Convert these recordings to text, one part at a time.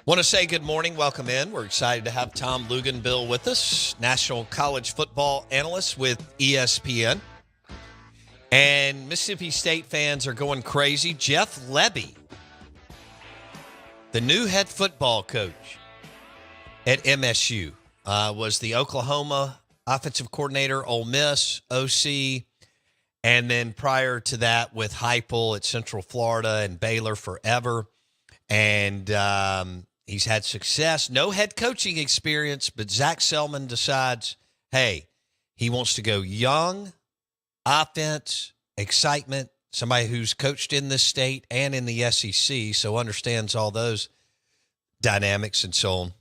Want to say good morning, welcome in. We're excited to have Tom Luganbill with us, national college football analyst with ESPN. And Mississippi State fans are going crazy. Jeff Lebby, the new head football coach at MSU, was the Oklahoma offensive coordinator, Ole Miss, OC, and then prior to that with Heupel at Central Florida and Baylor forever. And he's had success, no head coaching experience, but Zach Selman decides, hey, he wants to go young, offense, excitement, somebody who's coached in this state and in the SEC, so understands all those dynamics and so on.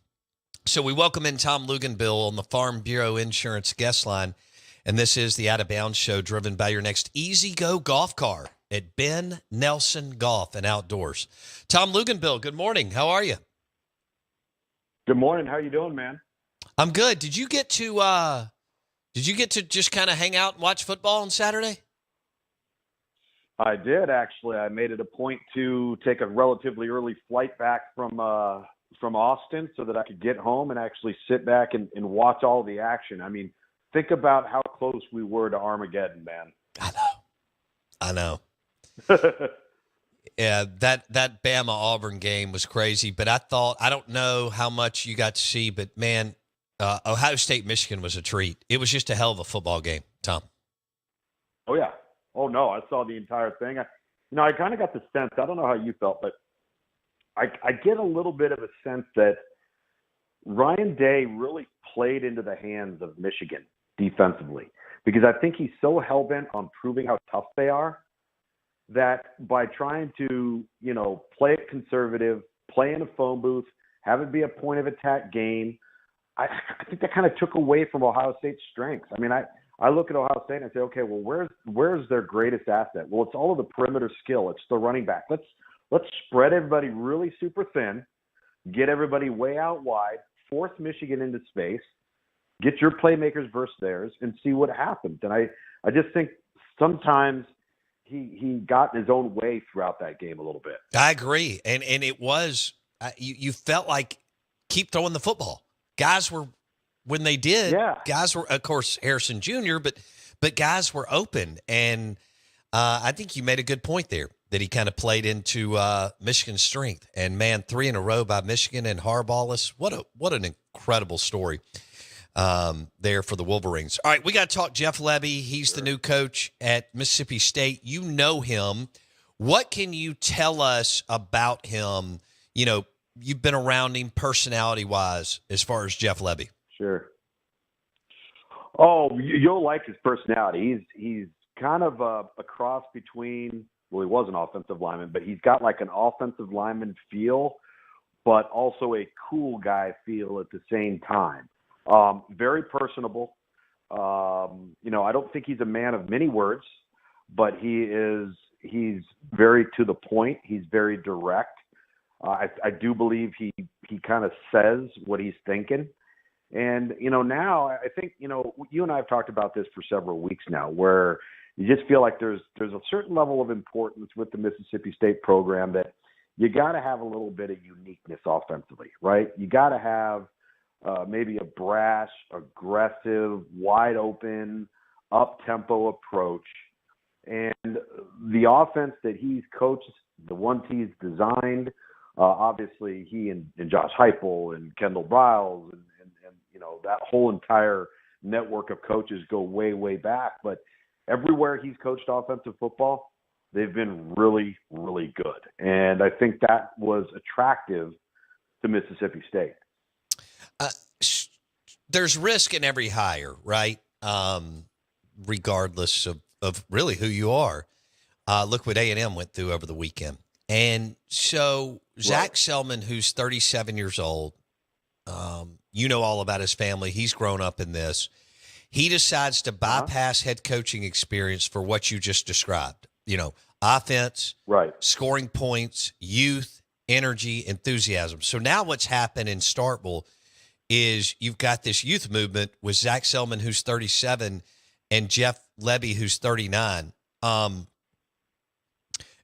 So we welcome in Tom Luganbill on the Farm Bureau Insurance guest line, and this is the Out of Bounds Show, driven by your next Easy Go golf car at Ben Nelson Golf and Outdoors. Tom Luganbill, good morning. How are you? Good morning. How you doing, man? I'm good. Did you get to just kind of hang out and watch football on Saturday? I did, actually. I made it a point to take a relatively early flight back from Austin so that I could get home and actually sit back and watch all the action. I mean, think about how close we were to Armageddon, man. I know. Yeah, that Bama-Auburn game was crazy, but I don't know how much you got to see, but, man, Ohio State-Michigan was a treat. It was just a hell of a football game, Tom. Oh, yeah. Oh, no, I saw the entire thing. I kind of got the sense, I don't know how you felt, but I get a little bit of a sense that Ryan Day really played into the hands of Michigan defensively, because I think he's so hell-bent on proving how tough they are that by trying to, play it conservative, play in a phone booth, have it be a point of attack game, I think that kind of took away from Ohio State's strengths. I mean, I look at Ohio State and I say, okay, well, where's their greatest asset? Well, it's all of the perimeter skill. It's the running back. Let's spread everybody really super thin, get everybody way out wide, force Michigan into space, get your playmakers versus theirs, and see what happens. And I just think sometimes he got in his own way throughout that game a little bit. I agree. And it was you felt like keep throwing the football. Guys were, when they did, guys were, of course, Harrison Jr., but guys were open. And I think you made a good point there that he kind of played into Michigan's strength. And, man, 3 in a row by Michigan and Harbaugh's. What an incredible story there for the Wolverines. All right, we got to talk Jeff Lebby. He's the new coach at Mississippi State. You know him. What can you tell us about him? You've been around him personality-wise as far as Jeff Lebby. Sure. Oh, you'll like his personality. He's kind of a cross between, well, he was an offensive lineman, but he's got like an offensive lineman feel, but also a cool guy feel at the same time. Very personable. I don't think he's a man of many words, but he's very to the point. He's very direct. I do believe he kind of says what he's thinking. And, now I think, you and I have talked about this for several weeks now, where you just feel like there's a certain level of importance with the Mississippi State program that you got to have a little bit of uniqueness offensively, right? You got to have maybe a brash, aggressive, wide open, up-tempo approach. And the offense that he's coached, the ones he's designed, obviously he and Josh Heupel and Kendall Briles and that whole entire network of coaches go way, way back. But everywhere he's coached offensive football, they've been really, really good. And I think that was attractive to Mississippi State. There's risk in every hire, right? Regardless of really who you are. Look what A&M went through over the weekend. And so Zach Selman, who's 37 years old, you know all about his family. He's grown up in this. He decides to bypass head coaching experience for what you just described. Offense, scoring points, youth, energy, enthusiasm. So now what's happened in Starkville is you've got this youth movement with Zach Selman, who's 37, and Jeff Lebby, who's 39.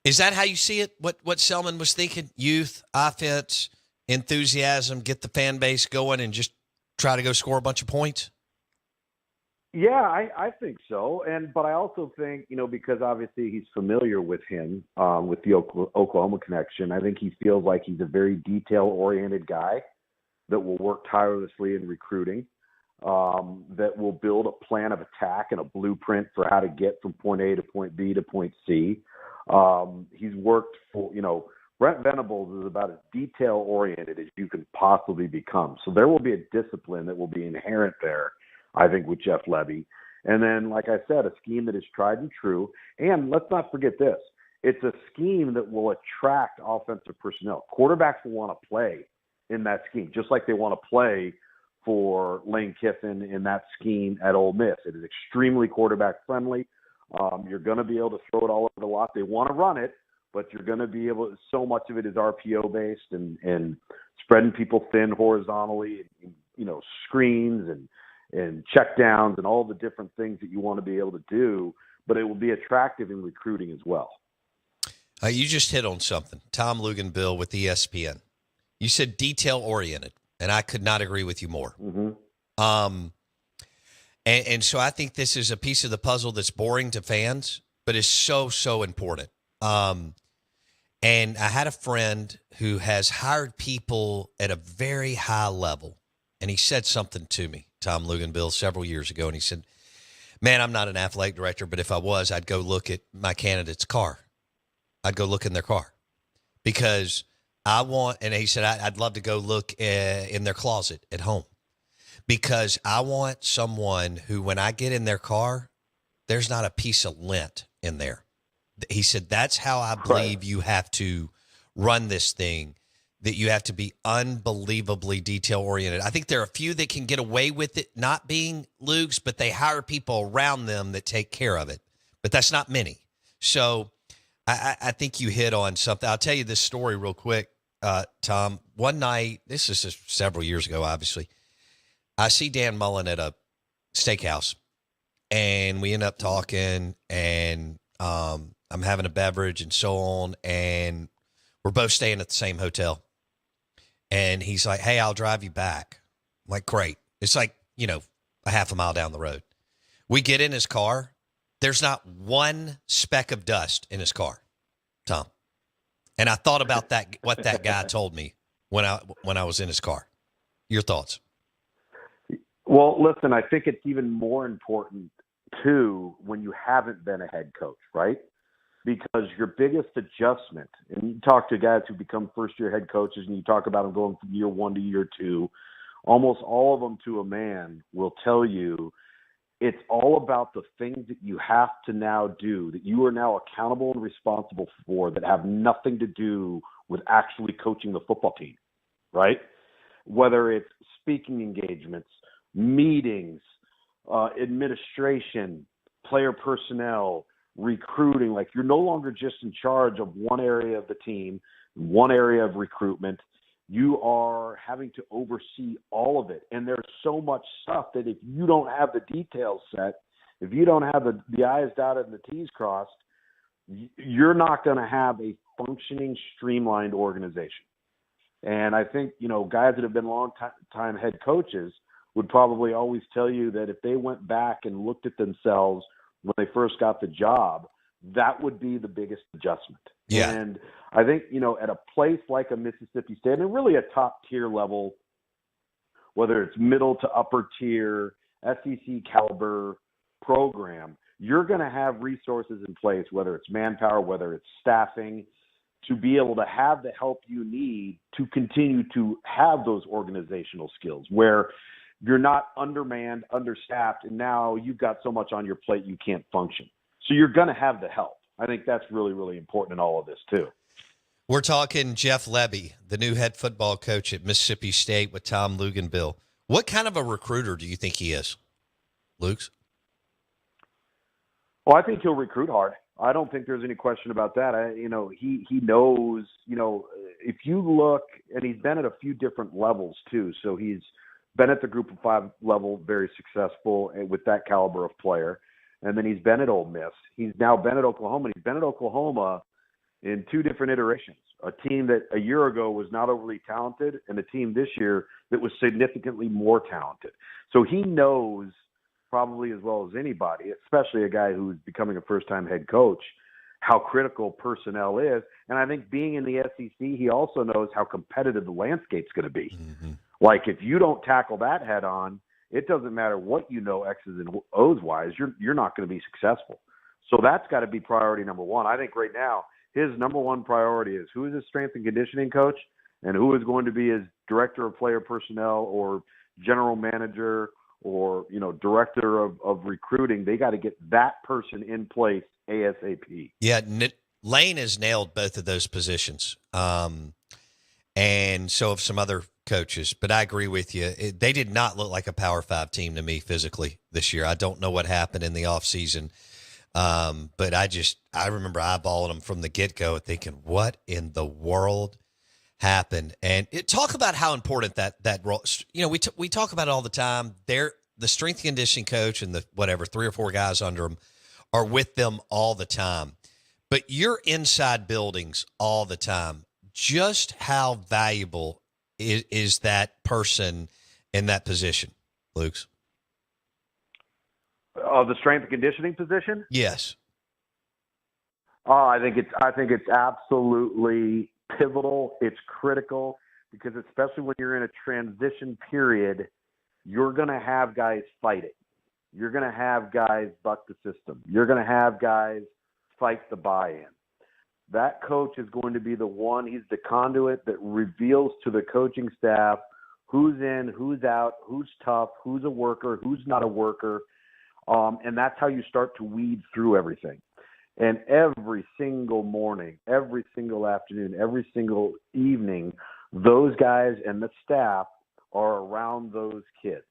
Is that how you see it? What Selman was thinking? Youth, offense, enthusiasm, get the fan base going, and just try to go score a bunch of points? Yeah, I think so. But I also think, because obviously he's familiar with him, with the Oklahoma connection, I think he feels like he's a very detail-oriented guy that will work tirelessly in recruiting, that will build a plan of attack and a blueprint for how to get from point A to point B to point C. He's worked for, Brent Venables is about as detail-oriented as you can possibly become. So there will be a discipline that will be inherent there, I think, with Jeff Lebby. And then, like I said, a scheme that is tried and true. And let's not forget this. It's a scheme that will attract offensive personnel. Quarterbacks will want to play in that scheme, just like they want to play for Lane Kiffin in that scheme at Ole Miss. It is extremely quarterback-friendly. You're going to be able to throw it all over the lot. They want to run it, but you're going to be able – so much of it is RPO-based and spreading people thin horizontally, screens and check downs and all the different things that you want to be able to do, but it will be attractive in recruiting as well. You just hit on something. Tom Luganbill with ESPN. You said detail-oriented, and I could not agree with you more. Mm-hmm. And so I think this is a piece of the puzzle that's boring to fans, but is so, so important. And I had a friend who has hired people at a very high level, and he said something to me, Tom Luganbill, several years ago, and he said, man, I'm not an athletic director, but if I was, I'd go look at my candidate's car. I'd go look in their car because I want, and he said, I'd love to go look in their closet at home because I want someone who, when I get in their car, there's not a piece of lint in there. He said, that's how I believe you have to run this thing, that you have to be unbelievably detail-oriented. I think there are a few that can get away with it not being Lugs, but they hire people around them that take care of it. But that's not many. So I think you hit on something. I'll tell you this story real quick, Tom. One night, this is just several years ago, obviously, I see Dan Mullen at a steakhouse, and we end up talking, and I'm having a beverage and so on, and we're both staying at the same hotel. And he's like, hey, I'll drive you back. I'm like, great. It's like, a half a mile down the road. We get in his car. There's not one speck of dust in his car, Tom. And I thought about that, what that guy told me when I was in his car. Your thoughts? Well, listen, I think it's even more important, too, when you haven't been a head coach, right? Because your biggest adjustment, and you talk to guys who become first-year head coaches, and you talk about them going from year one to year two, almost all of them to a man will tell you it's all about the things that you have to now do, that you are now accountable and responsible for, that have nothing to do with actually coaching the football team, right? Whether it's speaking engagements, meetings, administration, player personnel, recruiting. Like, you're no longer just in charge of one area of the team, one area of recruitment. You are having to oversee all of it. And there's so much stuff that if you don't have the details set, if you don't have the I's dotted and the T's crossed, you're not going to have a functioning, streamlined organization. And I think, guys that have been long-time head coaches would probably always tell you that if they went back and looked at themselves when they first got the job, that would be the biggest adjustment. Yeah. And I think, at a place like a Mississippi State, and really a top-tier level, whether it's middle to upper tier, SEC caliber program, you're going to have resources in place, whether it's manpower, whether it's staffing, to be able to have the help you need to continue to have those organizational skills where you're not undermanned, understaffed, and now you've got so much on your plate you can't function. So you're going to have the help. I think that's really, really important in all of this too. We're talking Jeff Lebby, the new head football coach at Mississippi State with Tom Luganbill. What kind of a recruiter do you think he is, Luke's? Well, I think he'll recruit hard. I don't think there's any question about that. He knows, if you look, and he's been at a few different levels too. So he's been at the group of five level, very successful with that caliber of player. And then he's been at Ole Miss. He's now been at Oklahoma. He's been at Oklahoma in two different iterations. A team that a year ago was not overly talented and a team this year that was significantly more talented. So he knows probably as well as anybody, especially a guy who's becoming a first-time head coach, how critical personnel is. And I think being in the SEC, he also knows how competitive the landscape's going to be. Mm-hmm. Like if you don't tackle that head on, it doesn't matter what you know X's and O's wise, you're not going to be successful. So that's got to be priority number one. I think right now his number one priority is who is his strength and conditioning coach and who is going to be his director of player personnel or general manager or, director of recruiting. They got to get that person in place ASAP. Yeah, Lane has nailed both of those positions. And so have some other coaches. But I agree with you. They did not look like a Power 5 team to me physically this year. I don't know what happened in the offseason. But I remember eyeballing them from the get-go thinking, what in the world happened? And talk about how important that role, we talk about it all the time. The strength and conditioning coach and the 3 or 4 guys under them are with them all the time. But you're inside buildings all the time. Just how valuable is that person in that position, Luke's? The strength and conditioning position? Yes. I think it's absolutely pivotal. It's critical because especially when you're in a transition period, you're going to have guys fight it. You're going to have guys buck the system. You're going to have guys fight the buy-in. That coach is going to be the one, he's the conduit that reveals to the coaching staff who's in, who's out, who's tough, who's a worker, who's not a worker. And that's how you start to weed through everything. And every single morning, every single afternoon, every single evening, those guys and the staff are around those kids.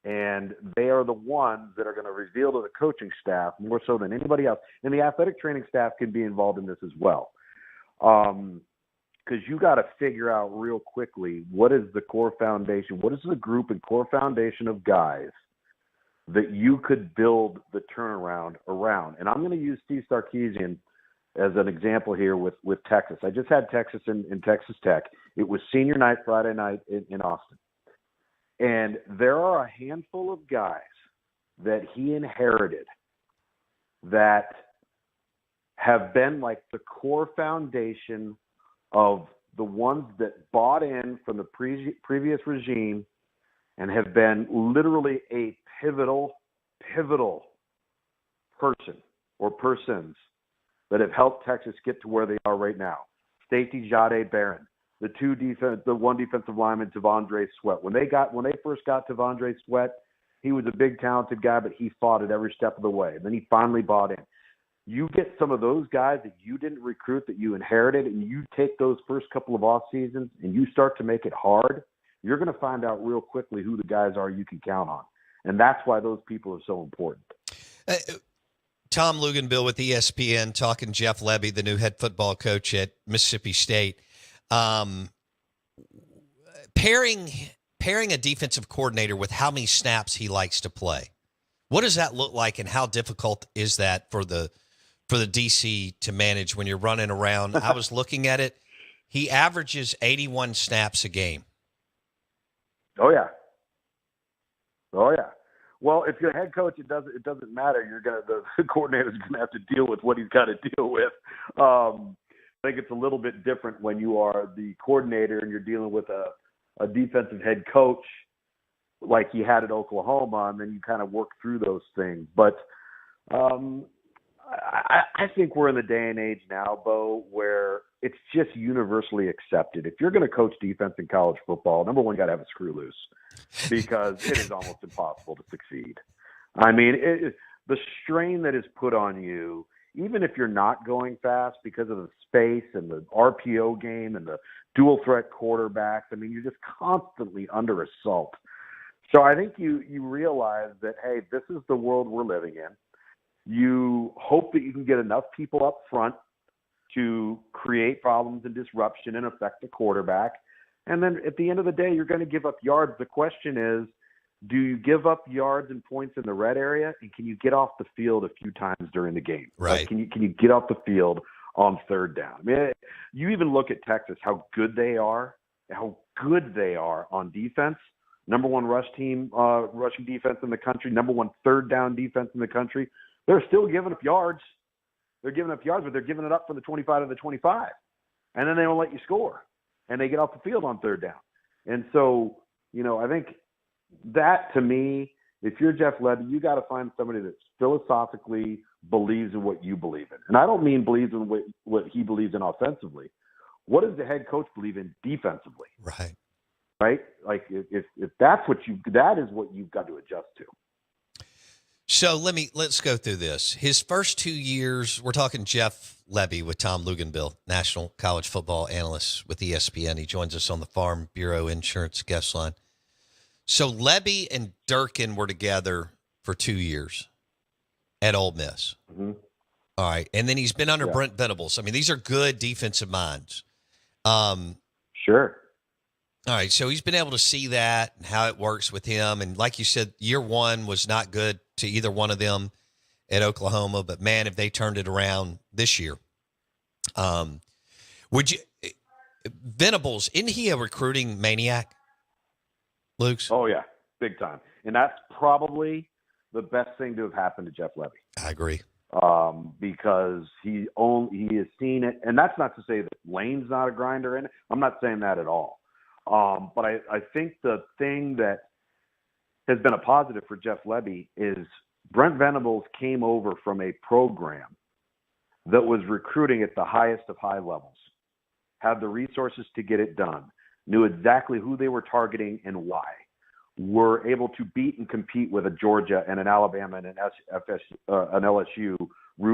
And they are the ones that are going to reveal to the coaching staff more so than anybody else. And the athletic training staff can be involved in this as well. Because you got to figure out real quickly, what is the core foundation? What is the group and core foundation of guys that you could build the turnaround around? And I'm going to use Steve Sarkisian as an example here with Texas. I just had Texas in Texas Tech. It was senior night, Friday night in Austin. And there are a handful of guys that he inherited that have been like the core foundation of the ones that bought in from the previous regime and have been literally a pivotal person or persons that have helped Texas get to where they are right now. Stacey Jade Barron, the one defensive lineman, Tavondre Sweat. When they first got Tavondre Sweat, he was a big, talented guy, but he fought it every step of the way. And then he finally bought in. You get some of those guys that you didn't recruit, that you inherited, and you take those first couple of off seasons and you start to make it hard, you're going to find out real quickly who the guys are you can count on. And that's why those people are so important. Tom Luganbill with ESPN talking Jeff Lebby, the new head football coach at Mississippi State. Pairing a defensive coordinator with how many snaps he likes to play. What does that look like, and how difficult is that for the DC to manage when you're running around? I was looking at it. He averages 81 snaps a game. Oh yeah. Well, if you're a head coach, it doesn't matter. The coordinator's gonna have to deal with what he's got to deal with. I think it's a little bit different when you are the coordinator and you're dealing with a defensive head coach like he had at Oklahoma, and then you kind of work through those things. But I think we're in the day and age now, Bo, where it's just universally accepted. If you're going to coach defense in college football, number one, you got to have a screw loose because it is almost impossible to succeed. I mean, the strain that is put on you, even if you're not going fast because of the space and the RPO game and the dual threat quarterbacks, I mean, you're just constantly under assault. So I think you realize that, hey, this is the world we're living in. You hope that you can get enough people up front to create problems and disruption and affect the quarterback. And then at the end of the day, you're going to give up yards. The question is, do you give up yards and points in the red area, and can you get off the field a few times during the game? Right. Like, can you get off the field on third down. I mean, you even look at Texas, how good they are on defense. Number one rushing defense in the country, number one third down defense in the country. They're still giving up yards. They're giving up yards, but they're giving it up from the 25 to the 25. And then they won't let you score. And they get off the field on third down. And so, I think that, to me, if you're Jeff Lebby, you got to find somebody that philosophically believes in what you believe in. And I don't mean believes in what he believes in offensively. What does the head coach believe in defensively? Right. Right? Like, if that is what you've got to adjust to. So let's go through this. His first 2 years, we're talking Jeff Lebby with Tom Luganbill, national college football analyst with ESPN. He joins us on the Farm Bureau Insurance guest line. So Lebby and Durkin were together for 2 years at Ole Miss. Mm-hmm. All right. And then he's been under Brent Venables. I mean, these are good defensive minds. Sure. All right. So he's been able to see that and how it works with him. And like you said, year one was not good to either one of them at Oklahoma. But, man, if they turned it around this year, would you – Venables, isn't he a recruiting maniac, Luke's? Oh, yeah, big time. And that's probably the best thing to have happened to Jeff Lebby. I agree. Because he has seen it. And that's not to say that Lane's not a grinder in it. I'm not saying that at all. But I think the thing that has been a positive for Jeff Lebby is Brent Venables came over from a program that was recruiting at the highest of high levels, had the resources to get it done, knew exactly who they were targeting and why, were able to beat and compete with a Georgia and an Alabama and an LSU,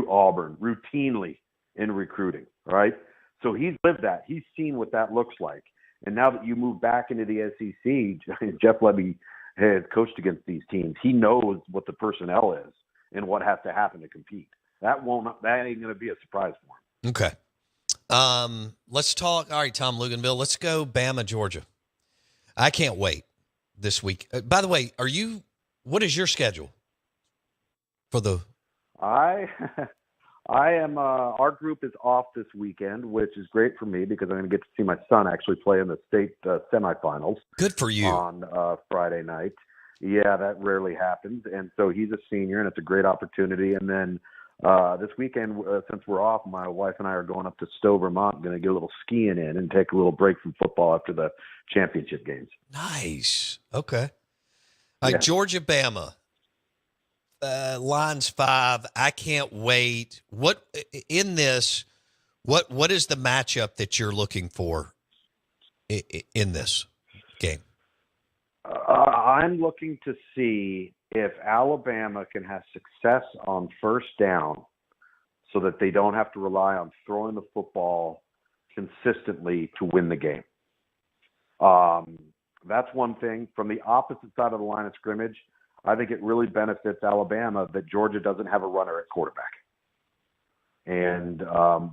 Auburn, routinely in recruiting, right? So he's lived that. He's seen what that looks like. And now that you move back into the SEC, Jeff Lebby has coached against these teams. He knows what the personnel is and what has to happen to compete. That ain't going to be a surprise for him. Okay. Let's talk. All right, Tom Luganbill, let's go Bama, Georgia. I can't wait this week. By the way, what is your schedule for the? I am. Our group is off this weekend, which is great for me because I'm going to get to see my son actually play in the state semifinals. Good for you. On Friday night. Yeah, that rarely happens, and so he's a senior, and it's a great opportunity. And then this weekend, since we're off, my wife and I are going up to Stowe, Vermont. Going to get a little skiing in and take a little break from football after the championship games. Nice. Okay. All right, Georgia, Bama. Lines 5. I can't wait. What is the matchup that you're looking for in this game? I'm looking to see if Alabama can have success on first down so that they don't have to rely on throwing the football consistently to win the game. That's one thing. From the opposite side of the line of scrimmage, I think it really benefits Alabama that Georgia doesn't have a runner at quarterback. And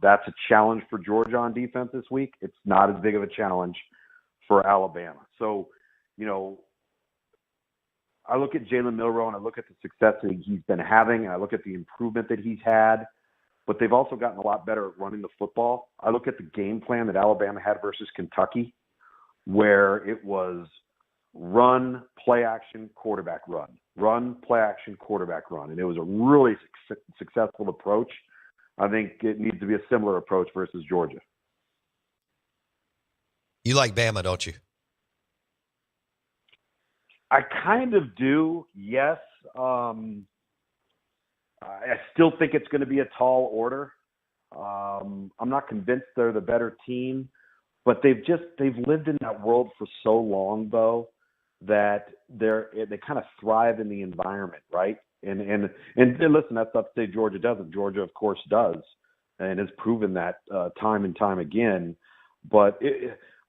that's a challenge for Georgia on defense this week. It's not as big of a challenge for Alabama. So, I look at Jalen Milroe and I look at the success that he's been having, and I look at the improvement that he's had, but they've also gotten a lot better at running the football. I look at the game plan that Alabama had versus Kentucky, where it was run, play action, quarterback run, run, play action, quarterback run. And it was a really successful approach. I think it needs to be a similar approach versus Georgia. You like Bama, don't you? I kind of do, yes. I still think it's going to be a tall order. I'm not convinced they're the better team, but they've lived in that world for so long, though, that they kind of thrive in the environment, right? And listen, that's not to say Georgia doesn't. Georgia, of course, does, and has proven that time and time again. But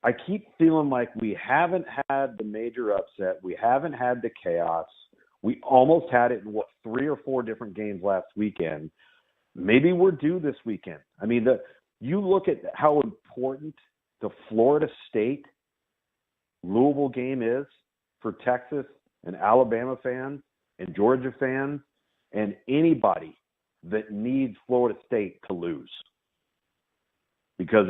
I keep feeling like we haven't had the major upset. We haven't had the chaos. We almost had it in 3 or 4 different games last weekend. Maybe we're due this weekend. I mean, you look at how important the Florida State Louisville game is for Texas and Alabama fans and Georgia fans and anybody that needs Florida State to lose. because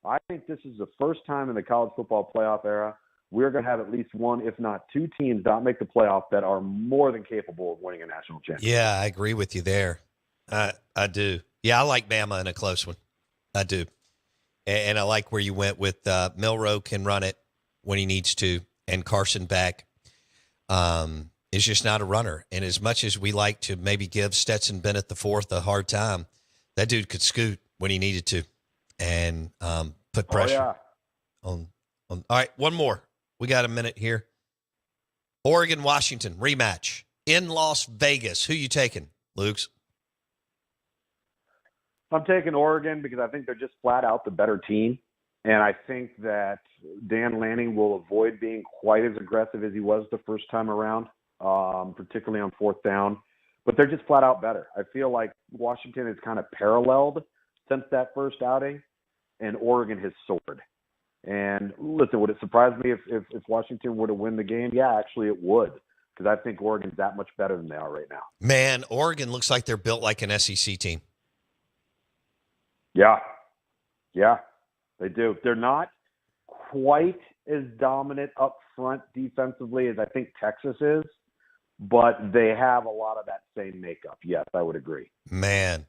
I think this is the first time in the college football playoff era we're going to have at least one, if not two teams not make the playoff that are more than capable of winning a national championship. Yeah, I agree with you there. I do. Yeah, I like Bama in a close one. I do. And I like where you went with Milroe can run it when he needs to, and Carson Beck is just not a runner. And as much as we like to maybe give Stetson Bennett the fourth a hard time, that dude could scoot when he needed to and put pressure on. All right, one more. We got a minute here. Oregon, Washington, rematch in Las Vegas. Who you taking, Lukes? I'm taking Oregon because I think they're just flat out the better team. And I think that Dan Lanning will avoid being quite as aggressive as he was the first time around, particularly on fourth down. But they're just flat out better. I feel like Washington has kind of paralleled since that first outing, and Oregon has soared. And listen, would it surprise me if Washington were to win the game? Yeah, actually it would, because I think Oregon's that much better than they are right now. Man, Oregon looks like they're built like an SEC team. Yeah, they do. They're not quite as dominant up front defensively as I think Texas is, but they have a lot of that same makeup. Yes, I would agree. Man,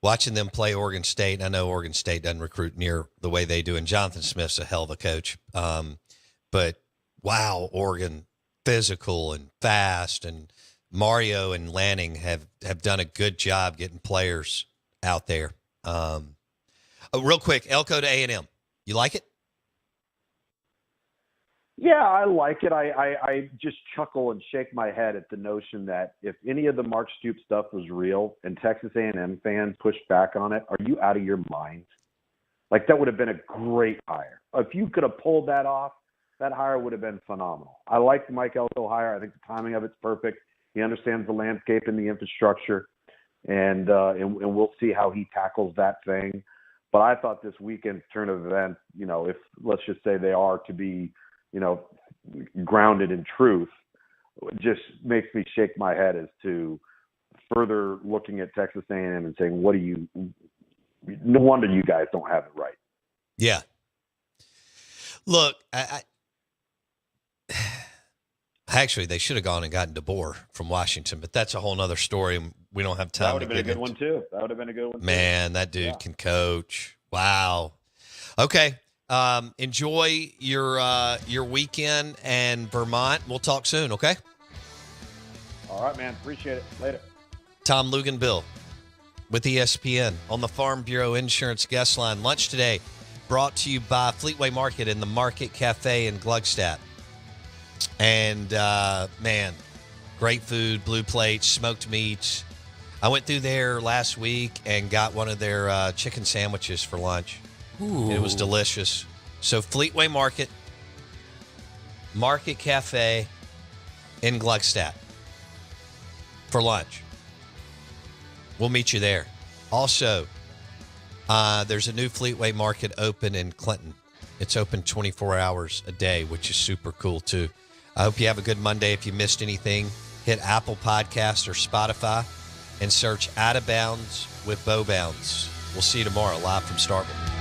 watching them play Oregon State, I know Oregon State doesn't recruit near the way they do, and Jonathan Smith's a hell of a coach. But, wow, Oregon, physical and fast, and Mario and Lanning have done a good job getting players out there. Real quick, Elko to A&M. You like it? Yeah, I like it. I just chuckle and shake my head at the notion that if any of the Mark Stoops stuff was real and Texas A&M fans pushed back on it, are you out of your mind? Like, that would have been a great hire. If you could have pulled that off, that hire would have been phenomenal. I like the Mike Elko hire. I think the timing of it's perfect. He understands the landscape and the infrastructure, and we'll see how he tackles that thing. But I thought this weekend's turn of events, if let's just say they are to be, grounded in truth, just makes me shake my head as to further looking at Texas A&M and saying, no wonder you guys don't have it right. Yeah. Look, actually, they should have gone and gotten DeBoer from Washington, but that's a whole nother story. We don't have time. That would have been a good one, too. Man, that dude can coach. Wow. Okay. Enjoy your weekend and Vermont. We'll talk soon, okay? All right, man. Appreciate it. Later. Tom Luganbill with ESPN on the Farm Bureau Insurance Guest Line. Lunch today brought to you by Fleetway Market and the Market Cafe in Gluckstadt. And, man, great food, blue plates, smoked meats. I went through there last week and got one of their chicken sandwiches for lunch. Ooh. It was delicious. So Fleetway Market, Market Cafe in Gluckstadt for lunch. We'll meet you there. Also, there's a new Fleetway Market open in Clinton. It's open 24 hours a day, which is super cool, too. I hope you have a good Monday. If you missed anything, hit Apple Podcasts or Spotify and search Out of Bounds with Bo Bounds. We'll see you tomorrow live from Starkville.